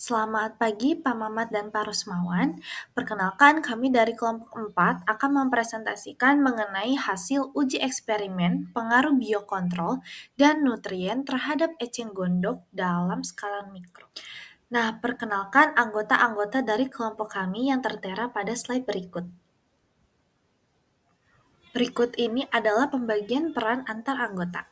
Selamat pagi Pak Mamat dan Pak Rusmawan. Perkenalkan kami dari kelompok 4 akan mempresentasikan mengenai hasil uji eksperimen pengaruh biokontrol dan nutrien terhadap eceng gondok dalam skala mikro. Nah, perkenalkan anggota-anggota dari kelompok kami yang tertera pada slide berikut. Berikut ini adalah pembagian peran antar anggota.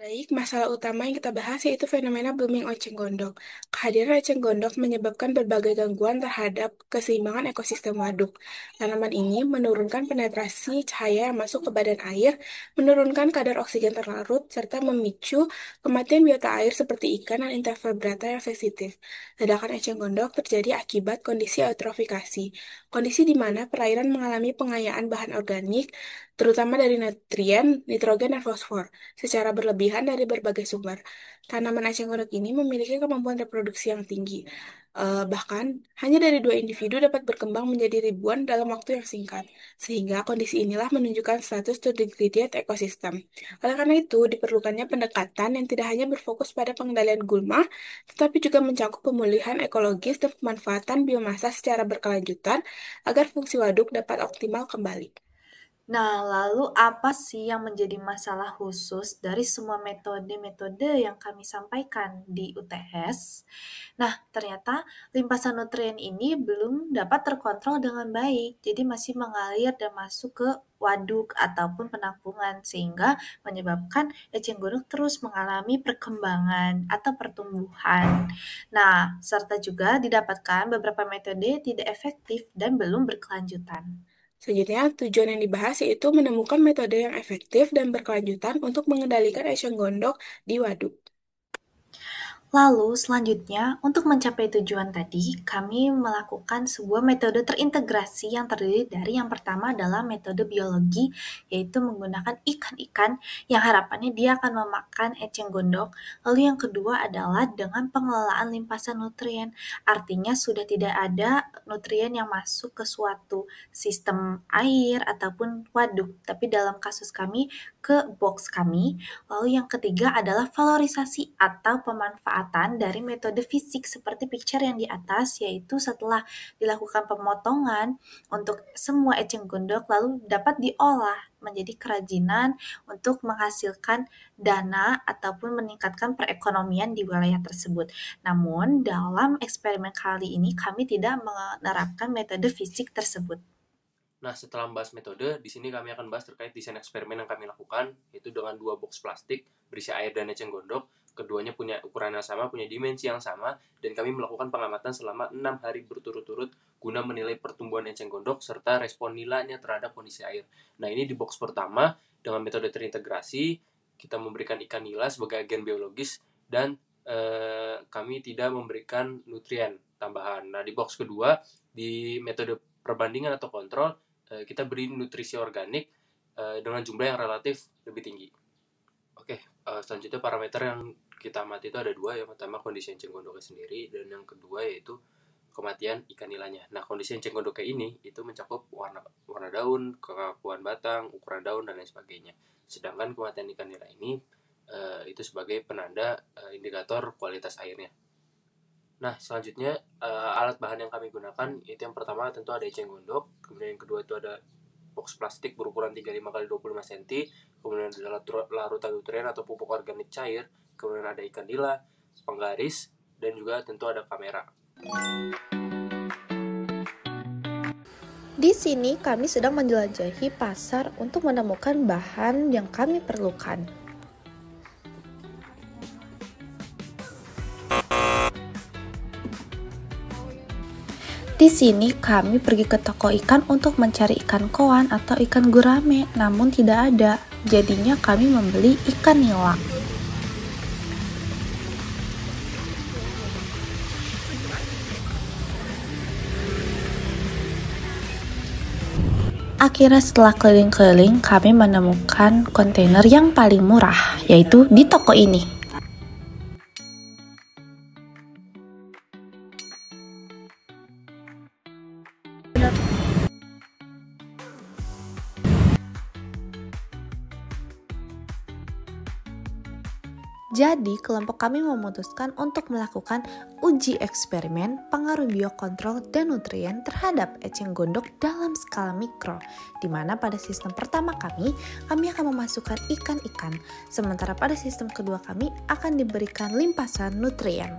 Baik, masalah utama yang kita bahas yaitu fenomena booming eceng gondok. Kehadiran eceng gondok menyebabkan berbagai gangguan terhadap keseimbangan ekosistem waduk. Tanaman ini menurunkan penetrasi cahaya yang masuk ke badan air, menurunkan kadar oksigen terlarut, serta memicu kematian biota air seperti ikan dan invertebrata yang sensitif. Ledakan eceng gondok terjadi akibat kondisi eutrofikasi, kondisi di mana perairan mengalami pengayaan bahan organik, terutama dari nutrien, nitrogen, dan fosfor secara berlebihan dari berbagai sumber. Tanaman eceng gondok ini memiliki kemampuan reproduksi yang tinggi. Bahkan, hanya dari dua individu dapat berkembang menjadi ribuan dalam waktu yang singkat. Sehingga kondisi inilah menunjukkan status to degraded ekosistem. Oleh karena itu, diperlukannya pendekatan yang tidak hanya berfokus pada pengendalian gulma, tetapi juga mencakup pemulihan ekologis dan pemanfaatan biomasa secara berkelanjutan agar fungsi waduk dapat optimal kembali. Nah, lalu apa sih yang menjadi masalah khusus dari semua metode-metode yang kami sampaikan di UTS? Nah, ternyata limpasan nutrien ini belum dapat terkontrol dengan baik, jadi masih mengalir dan masuk ke waduk ataupun penampungan, sehingga menyebabkan eceng gondok terus mengalami perkembangan atau pertumbuhan. Nah, serta juga didapatkan beberapa metode tidak efektif dan belum berkelanjutan. Selanjutnya, tujuan yang dibahas yaitu menemukan metode yang efektif dan berkelanjutan untuk mengendalikan eceng gondok di waduk. Lalu selanjutnya, untuk mencapai tujuan tadi, kami melakukan sebuah metode terintegrasi yang terdiri dari yang pertama adalah metode biologi, yaitu menggunakan ikan-ikan yang harapannya dia akan memakan eceng gondok. Lalu yang kedua adalah dengan pengelolaan limpasan nutrien, artinya sudah tidak ada nutrien yang masuk ke suatu sistem air ataupun waduk, tapi dalam kasus kami ke box kami. Lalu yang ketiga adalah valorisasi atau pemanfaatan dari metode fisik seperti picture yang di atas, yaitu setelah dilakukan pemotongan untuk semua eceng gondok lalu dapat diolah menjadi kerajinan untuk menghasilkan dana ataupun meningkatkan perekonomian di wilayah tersebut. Namun dalam eksperimen kali ini kami tidak menerapkan metode fisik tersebut. Nah, setelah membahas metode, di sini kami akan bahas terkait desain eksperimen yang kami lakukan, yaitu dengan dua box plastik berisi air dan eceng gondok. Keduanya punya ukuran yang sama, punya dimensi yang sama, dan kami melakukan pengamatan selama 6 hari berturut-turut guna menilai pertumbuhan eceng gondok serta respon nilainya terhadap kondisi air. Nah, ini di box pertama dengan metode terintegrasi, kita memberikan ikan nila sebagai agen biologis dan kami tidak memberikan nutrien tambahan. Nah, di box kedua, di metode perbandingan atau kontrol, kita beri nutrisi organik dengan jumlah yang relatif lebih tinggi. Oke, selanjutnya parameter yang kita amati itu ada dua. Yang pertama kondisi eceng gondoknya sendiri, dan yang kedua yaitu kematian ikan nilainya. Nah, kondisi eceng gondoknya ini itu mencakup warna daun, kekakuan batang, ukuran daun, dan lain sebagainya. Sedangkan kematian ikan nila ini itu sebagai penanda indikator kualitas airnya. Nah, selanjutnya alat bahan yang kami gunakan itu yang pertama tentu ada eceng gondok, kemudian yang kedua itu ada box plastik berukuran 35 x 25 cm, kemudian ada larutan nutrien atau pupuk organik cair, kemudian ada ikan nila, penggaris, dan juga tentu ada kamera. Di sini kami sedang menjelajahi pasar untuk menemukan bahan yang kami perlukan. Di sini kami pergi ke toko ikan untuk mencari ikan koan atau ikan gurame, namun tidak ada. Jadinya kami membeli ikan nila. Akhirnya setelah keliling-keliling, kami menemukan kontainer yang paling murah, yaitu di toko ini. Jadi, kelompok kami memutuskan untuk melakukan uji eksperimen pengaruh biokontrol dan nutrien terhadap eceng gondok dalam skala mikro, di mana pada sistem pertama kami akan memasukkan ikan-ikan, sementara pada sistem kedua kami akan diberikan limpasan nutrien.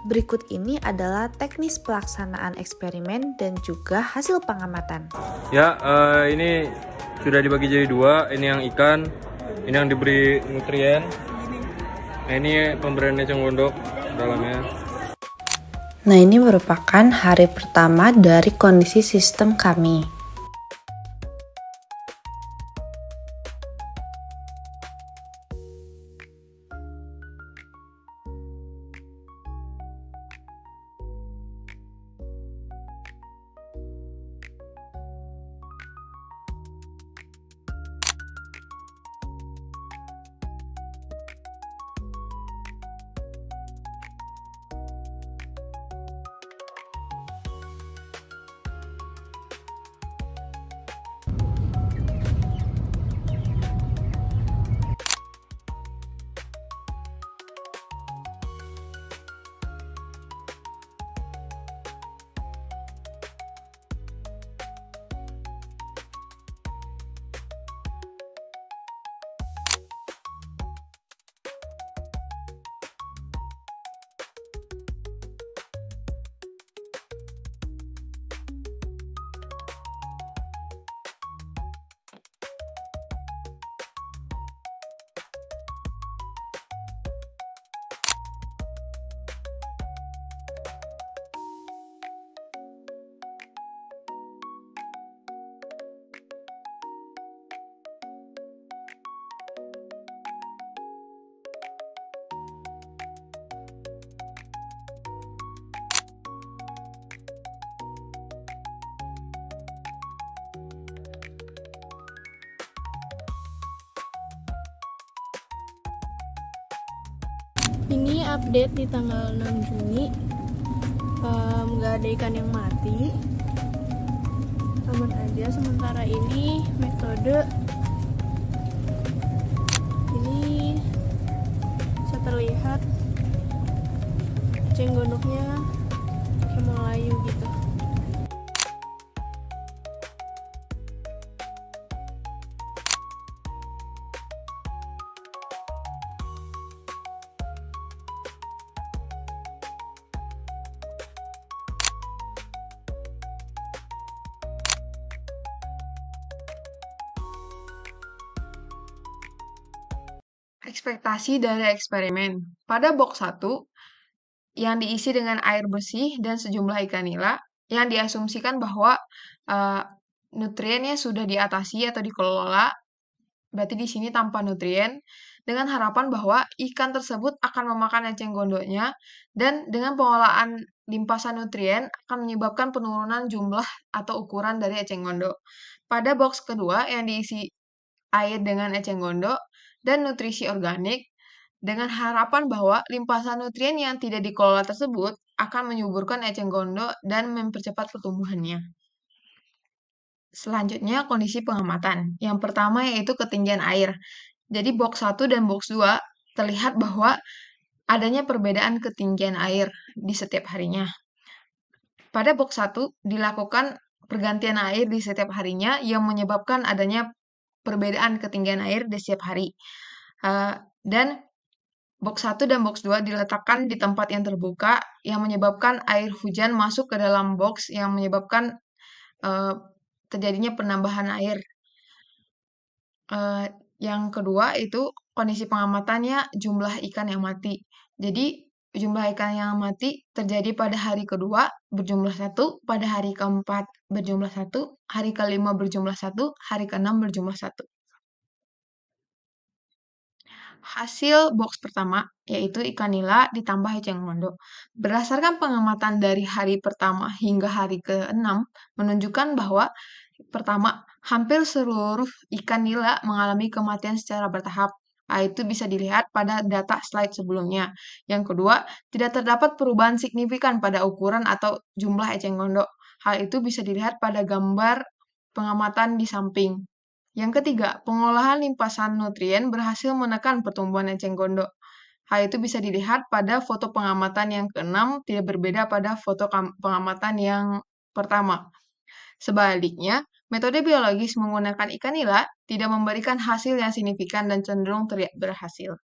Berikut ini adalah teknis pelaksanaan eksperimen dan juga hasil pengamatan. Ya, ini sudah dibagi jadi dua. Ini yang ikan, ini yang diberi nutrien. Nah, ini pemberian eceng gondok dalamnya. Nah, ini merupakan hari pertama dari kondisi sistem kami. Ini update di tanggal 6 Juni. Nggak ada ikan yang mati, aman aja sementara ini. Metode ini bisa terlihat eceng gondoknya melayu gitu. Ekspektasi dari eksperimen. Pada box 1, yang diisi dengan air bersih dan sejumlah ikan nila, yang diasumsikan bahwa nutriennya sudah diatasi atau dikelola, berarti di sini tanpa nutrien, dengan harapan bahwa ikan tersebut akan memakan eceng gondoknya, dan dengan pengolahan limpasan nutrien akan menyebabkan penurunan jumlah atau ukuran dari eceng gondok. Pada box kedua, yang diisi air dengan eceng gondok dan nutrisi organik, dengan harapan bahwa limpasan nutrien yang tidak dikelola tersebut akan menyuburkan eceng gondok dan mempercepat pertumbuhannya. Selanjutnya, kondisi pengamatan. Yang pertama yaitu ketinggian air. Jadi box 1 dan box 2 terlihat bahwa adanya perbedaan ketinggian air di setiap harinya. Pada box 1 dilakukan pergantian air di setiap harinya yang menyebabkan adanya perbedaan ketinggian air di setiap hari. Dan box 1 dan box 2 diletakkan di tempat yang terbuka yang menyebabkan air hujan masuk ke dalam box yang menyebabkan terjadinya penambahan air. Yang kedua itu kondisi pengamatannya jumlah ikan yang mati. Jadi jumlah ikan yang mati terjadi pada hari kedua berjumlah 1, pada hari keempat berjumlah 1, hari kelima berjumlah 1, hari keenam berjumlah 1. Hasil box pertama, yaitu ikan nila ditambah eceng gondok. Berdasarkan pengamatan dari hari pertama hingga hari ke-6, menunjukkan bahwa pertama, hampir seluruh ikan nila mengalami kematian secara bertahap. Itu bisa dilihat pada data slide sebelumnya. Yang kedua, tidak terdapat perubahan signifikan pada ukuran atau jumlah eceng gondok. Hal itu bisa dilihat pada gambar pengamatan di samping. Yang ketiga, pengolahan limpasan nutrien berhasil menekan pertumbuhan eceng gondok. Hal itu bisa dilihat pada foto pengamatan yang keenam tidak berbeda pada foto pengamatan yang pertama. Sebaliknya, metode biologis menggunakan ikan nila tidak memberikan hasil yang signifikan dan cenderung terlihat berhasil.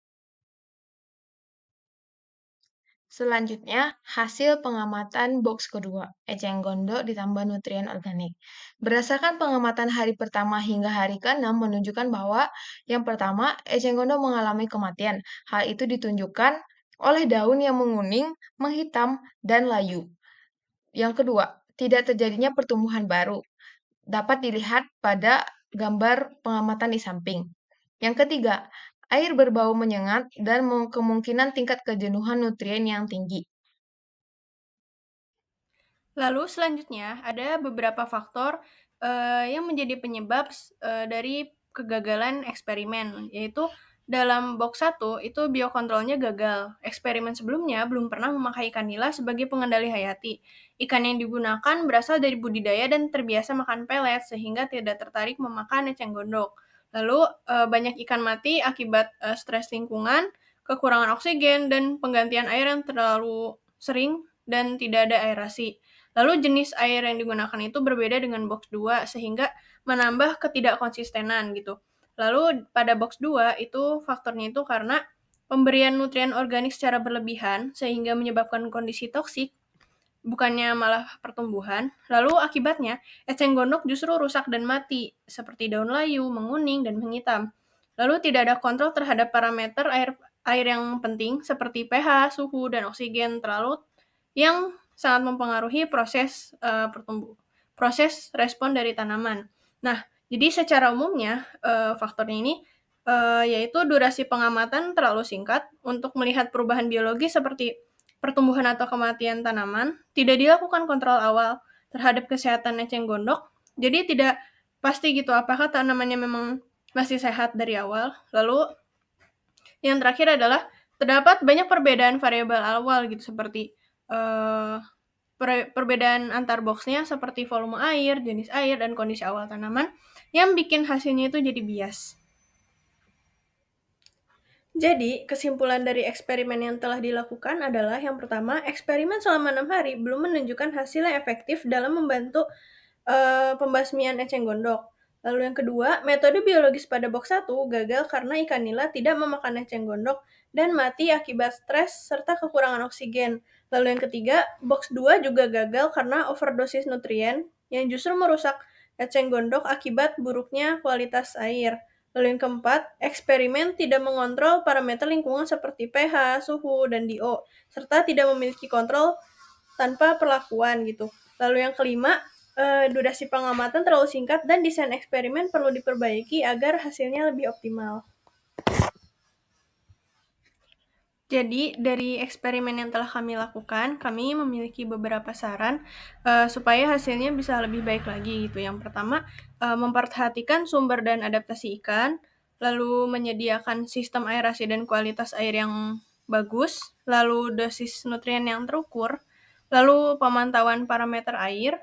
Selanjutnya, hasil pengamatan box kedua, eceng gondok ditambah nutrien organik. Berdasarkan pengamatan hari pertama hingga hari ke-6 menunjukkan bahwa yang pertama, eceng gondok mengalami kematian. Hal itu ditunjukkan oleh daun yang menguning, menghitam, dan layu. Yang kedua, tidak terjadinya pertumbuhan baru. Dapat dilihat pada gambar pengamatan di samping. Yang ketiga, air berbau menyengat dan kemungkinan tingkat kejenuhan nutrien yang tinggi. Lalu selanjutnya ada beberapa faktor yang menjadi penyebab dari kegagalan eksperimen, yaitu dalam box 1 itu biokontrolnya gagal. Eksperimen sebelumnya belum pernah memakai ikan nila sebagai pengendali hayati. Ikan yang digunakan berasal dari budidaya dan terbiasa makan pelet sehingga tidak tertarik memakan eceng gondok. Lalu banyak ikan mati akibat stres lingkungan, kekurangan oksigen, dan penggantian air yang terlalu sering dan tidak ada aerasi. Lalu jenis air yang digunakan itu berbeda dengan box 2 sehingga menambah ketidakkonsistenan gitu. Lalu pada box 2 itu faktornya itu karena pemberian nutrien organik secara berlebihan sehingga menyebabkan kondisi toksik bukannya malah pertumbuhan. Lalu akibatnya eceng gondok justru rusak dan mati seperti daun layu, menguning dan menghitam. Lalu tidak ada kontrol terhadap parameter air yang penting seperti pH, suhu dan oksigen terlalu yang sangat mempengaruhi proses respon dari tanaman. Nah, jadi secara umumnya faktornya ini yaitu durasi pengamatan terlalu singkat untuk melihat perubahan biologi seperti pertumbuhan atau kematian tanaman, tidak dilakukan kontrol awal terhadap kesehatan eceng gondok, jadi tidak pasti gitu apakah tanamannya memang masih sehat dari awal. Lalu yang terakhir adalah terdapat banyak perbedaan variabel awal gitu seperti perbedaan antar boxnya seperti volume air, jenis air, dan kondisi awal tanaman yang bikin hasilnya itu jadi bias. Jadi, kesimpulan dari eksperimen yang telah dilakukan adalah yang pertama, eksperimen selama 6 hari belum menunjukkan hasil yang efektif dalam membantu pembasmian eceng gondok. Lalu yang kedua, metode biologis pada box 1 gagal karena ikan nila tidak memakan eceng gondok dan mati akibat stres serta kekurangan oksigen. Lalu yang ketiga, box 2 juga gagal karena overdosis nutrien yang justru merusak eceng gondok akibat buruknya kualitas air. Lalu yang keempat, eksperimen tidak mengontrol parameter lingkungan seperti pH, suhu, dan DO, serta tidak memiliki kontrol tanpa perlakuan gitu. Lalu yang kelima, durasi pengamatan terlalu singkat dan desain eksperimen perlu diperbaiki agar hasilnya lebih optimal. Jadi, dari eksperimen yang telah kami lakukan, kami memiliki beberapa saran supaya hasilnya bisa lebih baik lagi gitu. Yang pertama, memperhatikan sumber dan adaptasi ikan, lalu menyediakan sistem aerasi dan kualitas air yang bagus, lalu dosis nutrien yang terukur, lalu pemantauan parameter air,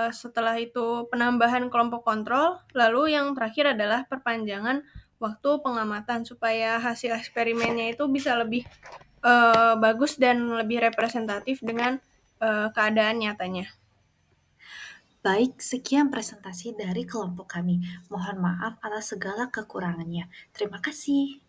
setelah itu penambahan kelompok kontrol, lalu yang terakhir adalah perpanjangan waktu pengamatan supaya hasil eksperimennya itu bisa lebih bagus dan lebih representatif dengan keadaan nyatanya. Baik, sekian presentasi dari kelompok kami. Mohon maaf atas segala kekurangannya. Terima kasih.